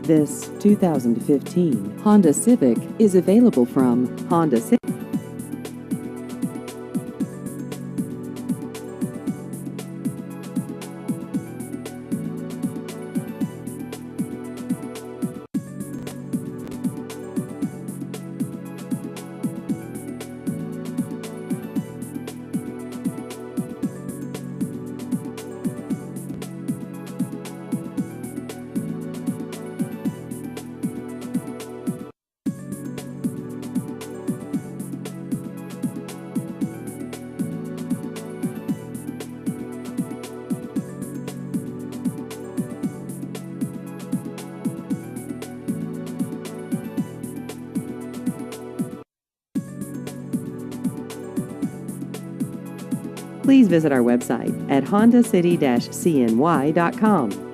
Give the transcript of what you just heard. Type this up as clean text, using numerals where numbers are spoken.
This 2015 Honda Civic is available from Honda Civic. Please visit our website at hondacity-cny.com.